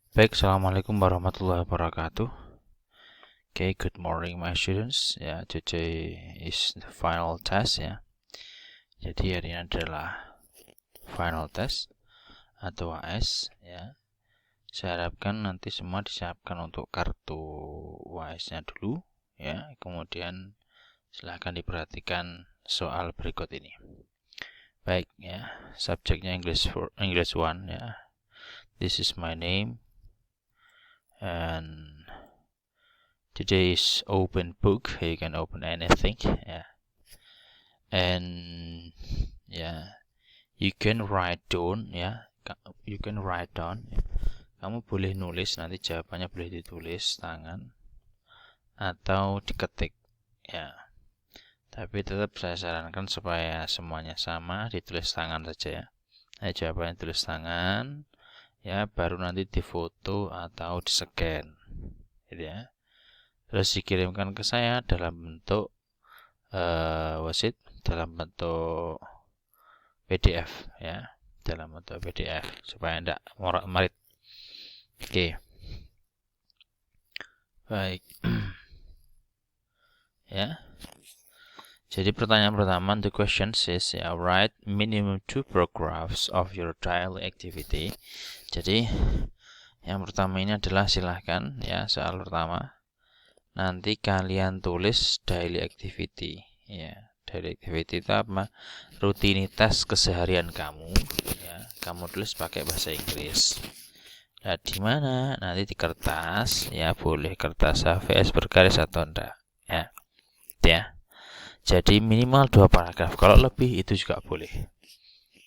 Baik, Assalamualaikum warahmatullahi wabarakatuh. Okay, good morning my students. Ya, today is the final test ya. Jadi hari ini adalah final test atau AS ya. Saya harapkan nanti semua disiapkan untuk kartu UAS-nya dulu ya. Kemudian silahkan diperhatikan soal berikut ini. Baik ya, subjeknya English 1 ya. This is my name and today is open book. You can open anything, yeah. And yeah, you can write down, ya. You can write down. Kamu boleh nulis, nanti jawabannya boleh ditulis tangan atau diketik, ya. Tapi tetap saya sarankan supaya semuanya sama, ditulis tangan saja ya. Nah, jawabannya tulis tangan, ya, baru nanti difoto atau di-scan, gitu ya. Terus dikirimkan ke saya dalam bentuk dalam bentuk PDF ya, dalam bentuk PDF supaya tidak morat-marit. Oke. Baik. Ya. Jadi pertanyaan pertama, the question says ya, write minimum 2 paragraphs of your daily activity. Jadi yang pertama ini adalah silahkan ya, soal pertama. Nanti kalian tulis daily activity ya. Daily activity itu apa? Rutinitas keseharian kamu ya. Kamu tulis pakai bahasa Inggris. Nah, di mana? Nanti di kertas ya, boleh kertas HVS bergaris atau enggak ya. Ya. Jadi minimal 2 paragraf. Kalau lebih itu juga boleh.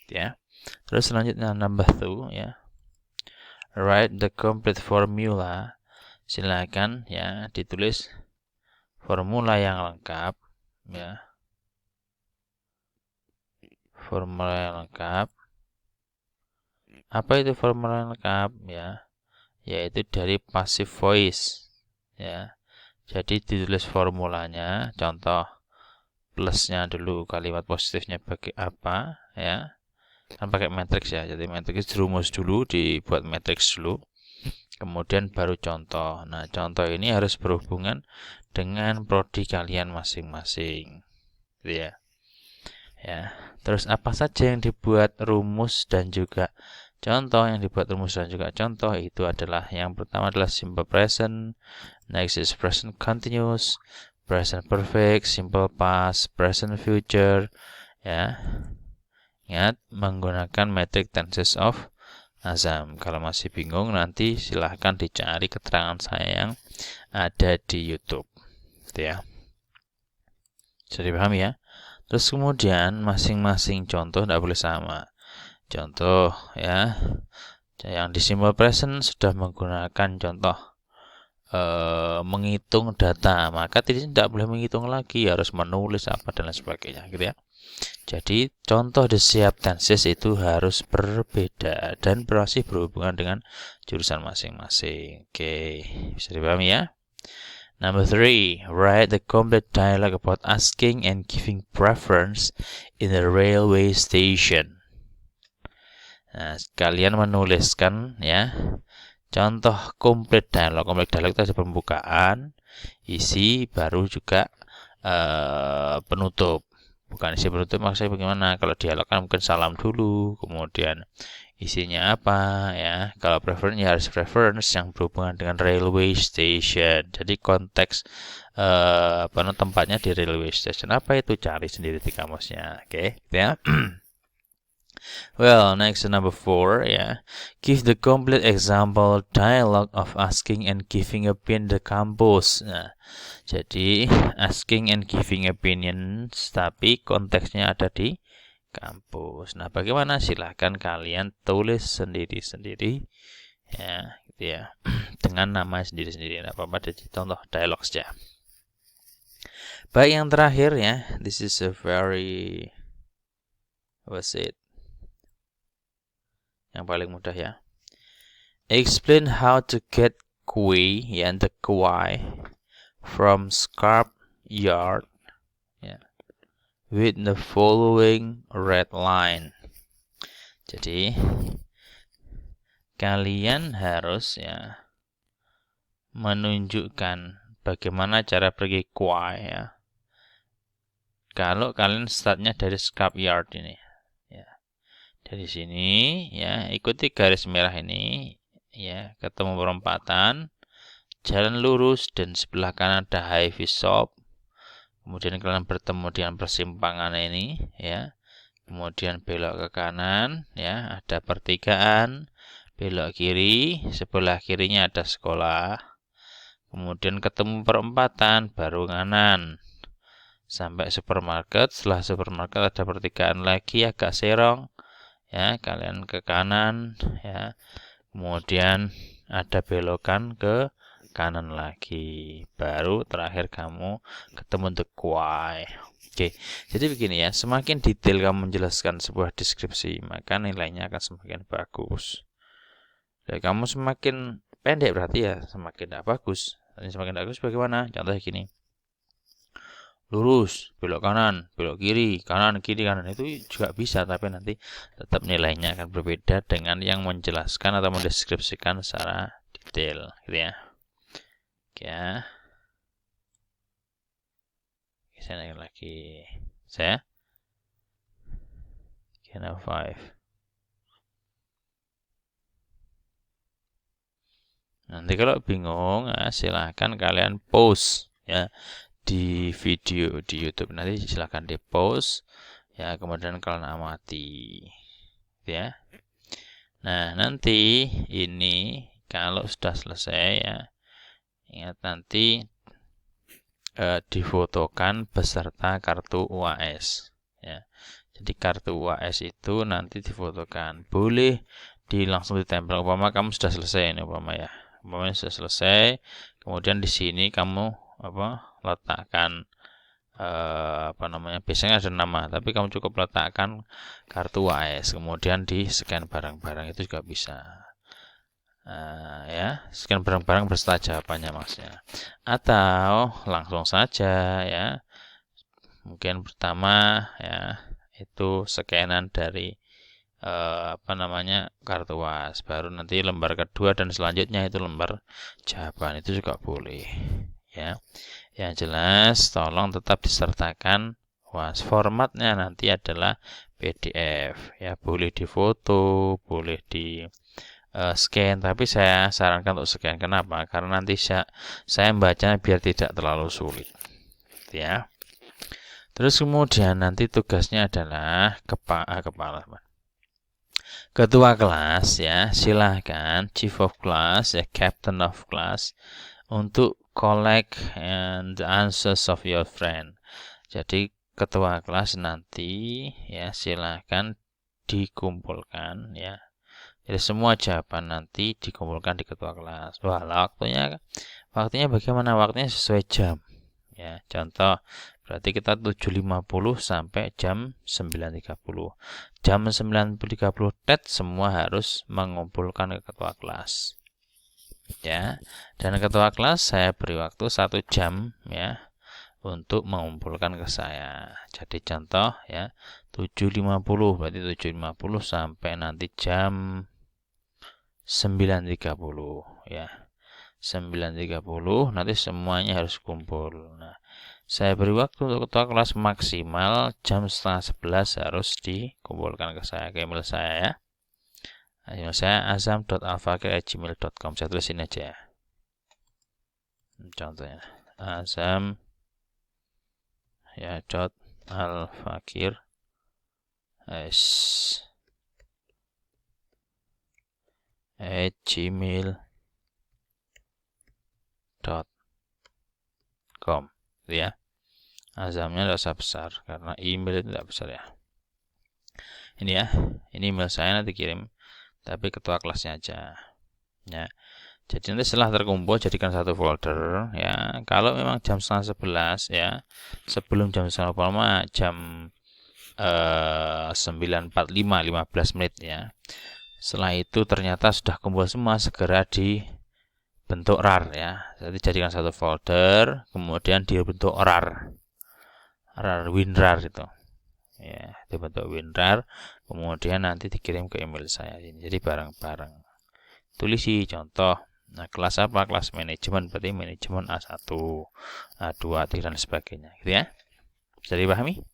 Ya. Terus selanjutnya number 2 ya. Write the complete formula. Silakan ya, ditulis formula yang lengkap ya. Formula yang lengkap. Apa itu formula yang lengkap ya? Yaitu dari passive voice ya. Jadi ditulis formulanya, contoh plusnya dulu, kalimat positifnya bagi apa ya, kan pakai matriks ya. Jadi matriks dirumus dulu, dibuat matriks dulu, kemudian baru contoh. Nah, contoh ini harus berhubungan dengan prodi kalian masing-masing gitu ya. Ya, terus apa saja yang dibuat rumus dan juga contoh, yang dibuat rumus dan juga contoh itu adalah yang pertama adalah simple present, next is present continuous, present perfect, simple past, present future ya. Ingat menggunakan metric tenses of Azam. Kalau masih bingung nanti silahkan dicari keterangan saya yang ada di YouTube ya. Bisa dipahami ya. Terus kemudian masing-masing contoh tidak boleh sama. Contoh ya, yang di simple present sudah menggunakan contoh menghitung data, maka tidak boleh menghitung lagi, harus menulis apa dan lain sebagainya gitu ya. Jadi contoh the siap tenses itu harus berbeda dan masih berhubungan dengan jurusan masing-masing. Oke, bisa dipahami ya. Number 3, write the complete dialogue about asking and giving preference in the railway station. Nah, kalian menuliskan ya, contoh komplit dialog. Komplit dialog itu ada pembukaan, isi, baru juga penutup. Bukan isi penutup maksudnya bagaimana? Kalau dialog kan mungkin salam dulu, kemudian isinya apa ya. Kalau preference ya harus preference yang berhubungan dengan railway station. Jadi konteks tempatnya di railway station. Apa itu? Cari sendiri di kamusnya. Oke, ya. Well, next number 4 ya. Give the complete example dialogue of asking and giving opinion the campus. Nah, jadi asking and giving opinions tapi konteksnya ada di kampus. Nah, bagaimana? Silahkan kalian tulis sendiri-sendiri ya, gitu ya. Dengan nama sendiri-sendiri. Nah, apa-apa jadi contoh dialog saja. Baik, yang terakhir ya. This is a very yang paling mudah ya. Explain how to get kue ya, the kue from scrap yard ya, with the following red line. Jadi kalian harus ya menunjukkan bagaimana cara pergi quay ya. Kalau kalian startnya dari scrapyard ini, ya. Dari sini ya ikuti garis merah ini ya, ketemu perempatan, jalan lurus dan sebelah kanan ada Hy-Vee shop. Kemudian kalian bertemu dengan persimpangan ini ya. Kemudian belok ke kanan ya, ada pertigaan, belok kiri, sebelah kirinya ada sekolah. Kemudian ketemu perempatan, baru kanan sampai supermarket. Setelah supermarket ada pertigaan lagi agak serong ya, kalian ke kanan ya. Kemudian ada belokan ke kanan lagi, baru terakhir kamu ketemu the quay. Oke, jadi begini ya, semakin detail kamu menjelaskan sebuah deskripsi, maka nilainya akan semakin bagus. Dan kamu semakin pendek berarti ya semakin tidak bagus. Ini semakin bagus bagaimana? Contohnya gini. Lurus, belok kanan, belok kiri, kanan, itu juga bisa, tapi nanti tetap nilainya akan berbeda dengan yang menjelaskan atau mendeskripsikan secara detail, gitu ya. Oke ya. Saya naik lagi. Saya. Kena 5. Nanti kalau bingung, ya, silahkan kalian pause ya di video di YouTube. Nanti silahkan di pause ya, kemudian kalian amati ya. Nah, nanti ini kalau sudah selesai ya, ingat nanti difotokan beserta kartu UAS ya. Jadi kartu UAS itu nanti difotokan, boleh langsung ditempel. Umpama kamu sudah selesai ini, umpama ya, umpamanya sudah selesai, kemudian di sini kamu letakkan biasanya ada nama, tapi kamu cukup letakkan kartu UAS, kemudian di scan barang-barang itu juga bisa. Ya, scan barang-barang berserta jawabannya maksudnya. Atau langsung saja ya. Mungkin pertama ya itu scanan dari kartu UAS, baru nanti lembar kedua dan selanjutnya itu lembar jawaban, itu juga boleh ya. Yang jelas tolong tetap disertakan UAS. Formatnya nanti adalah PDF ya, boleh difoto, boleh di scan, tapi saya sarankan untuk scan. Kenapa? Karena nanti saya membacanya biar tidak terlalu sulit ya. Terus kemudian nanti tugasnya adalah ketua kelas ya, silahkan chief of class ya, captain of class untuk collect and the answers of your friend. Jadi ketua kelas nanti ya silahkan dikumpulkan ya. Jadi semua jawaban nanti dikumpulkan di ketua kelas. Wah, waktunya bagaimana? Waktunya sesuai jam. Ya, contoh berarti kita 7.50 sampai jam 9.30. Jam 9.30 semua harus mengumpulkan ke ketua kelas. Ya, dan ketua kelas saya beri waktu 1 jam ya untuk mengumpulkan ke saya. Jadi contoh ya 7.50 berarti 7.50 sampai nanti jam 9.30 ya. 9.30 nanti semuanya harus kumpul. Nah, saya beri waktu untuk ketua kelas maksimal jam 10:30 harus dikumpulkan ke saya, ke email saya ya. Email saya azam.alfakir@gmail.com. Saya tulisin aja ya. Contohnya azam ya .alfakir gmail.com ya. Azamnya tidak usah besar karena email itu tidak besar ya. Ini ya, ini email saya, nanti kirim, tapi ketua kelasnya aja ya. Jadi nanti setelah terkumpul jadikan satu folder ya. Kalau memang jam 10:30 ya, sebelum jam 10:30 jam 9.45 15 menit ya. Setelah itu ternyata sudah kumpul semua, segera dibentuk RAR ya. Jadi jadikan satu folder, kemudian dibentuk RAR WinRAR itu ya, dibentuk WinRAR, kemudian nanti dikirim ke email saya. Jadi bareng-bareng tulisi contoh. Nah, kelas apa? Kelas manajemen, berarti manajemen A1, A2, A3, dan sebagainya. Gitu ya. Bisa dipahami?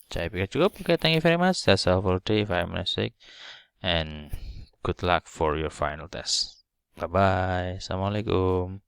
Saya pikir cukup. Okay, thank you very much. That's all for today. If I'm mistake. And good luck for your final test. Bye-bye. Assalamualaikum.